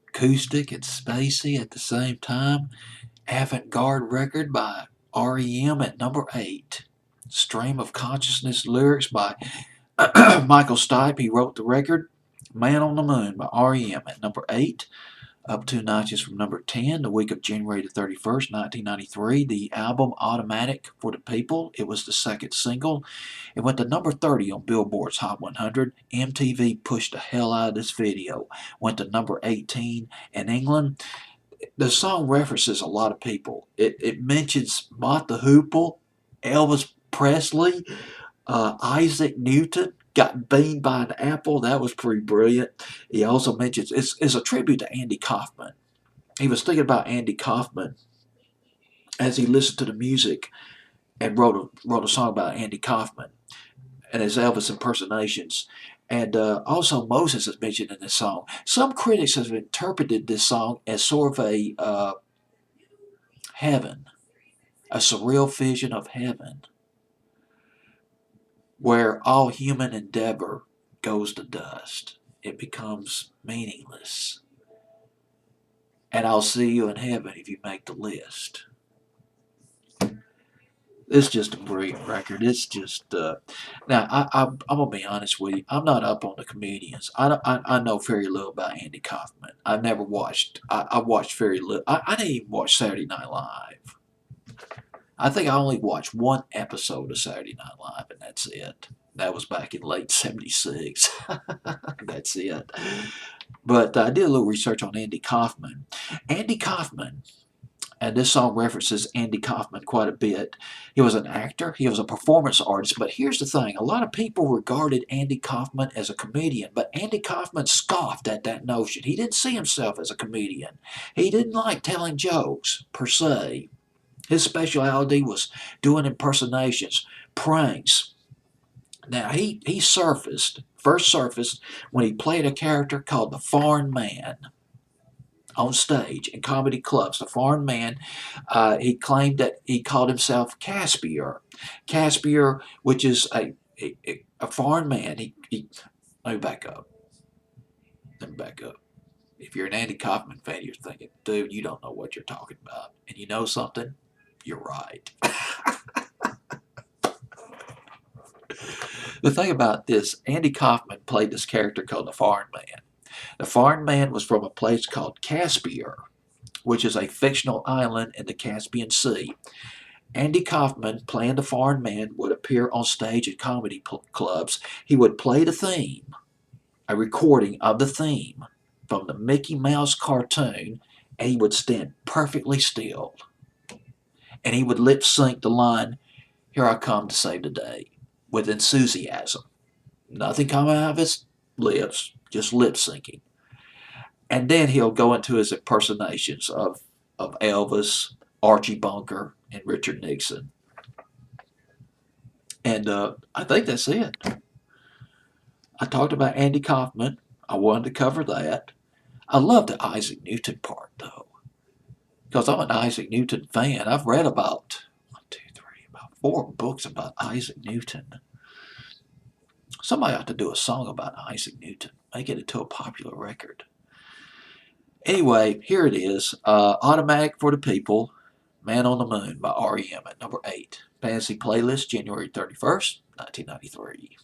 Acoustic and spacey at the same time. Avant-garde record by REM at number 8. Stream of Consciousness lyrics by Michael Stipe. He wrote the record. Man on the Moon by REM at number 8. Up two notches from number 10, the week of January the 31st, 1993. The album Automatic for the People. It was the second single. It went to number 30 on Billboard's Hot 100. MTV pushed the hell out of this video. Went to number 18 in England. The song references a lot of people. It mentions Mott the Hoople, Elvis Presley, Isaac Newton got beamed by an apple. That was pretty brilliant. He also mentions it's a tribute to Andy Kaufman. He was thinking about Andy Kaufman as he listened to the music and wrote a song about Andy Kaufman and his Elvis impersonations. And also Moses is mentioned in this song. Some critics have interpreted this song as sort of a heaven, a surreal vision of heaven, where all human endeavor goes to dust. It becomes meaningless. And I'll see you in heaven if you make the list. It's just a brilliant record. It's just now. I'm gonna be honest with you. I'm not up on the comedians. I know very little about Andy Kaufman. I've never watched. I watched very little. I didn't even watch Saturday Night Live. I think I only watched one episode of Saturday Night Live, and that's it. That was back in late '76. That's it. But I did a little research on Andy Kaufman. Andy Kaufman, and this song references Andy Kaufman quite a bit. He was an actor. He was a performance artist. But here's the thing. A lot of people regarded Andy Kaufman as a comedian, but Andy Kaufman scoffed at that notion. He didn't see himself as a comedian. He didn't like telling jokes, per se. His specialty was doing impersonations, pranks. Now, he first surfaced when he played a character called the Foreign Man on stage in comedy clubs. The Foreign Man, he claimed that he called himself Caspier. Caspier, which is a foreign man. Let me back up. Let me back up. If you're an Andy Kaufman fan, you're thinking, dude, you don't know what you're talking about. And you know something? You're right. The thing about this, Andy Kaufman played this character called the Foreign Man. The Foreign Man was from a place called Caspier, which is a fictional island in the Caspian Sea. Andy Kaufman, playing the Foreign Man, would appear on stage at comedy clubs. He would play the theme, a recording of the theme from the Mickey Mouse cartoon, and he would stand perfectly still. And he would lip sync the line, "Here I come to save the day," with enthusiasm. Nothing coming out of his lips, just lip syncing. And then he'll go into his impersonations of Elvis, Archie Bunker, and Richard Nixon. And I think that's it. I talked about Andy Kaufman. I wanted to cover that. I love the Isaac Newton part, though, because I'm an Isaac Newton fan. I've read about about 4 books about Isaac Newton. Somebody ought to do a song about Isaac Newton, make it into a popular record. Anyway, here it is. Automatic for the People, Man on the Moon by REM at number 8. Fantasy Playlist, January 31st, 1993.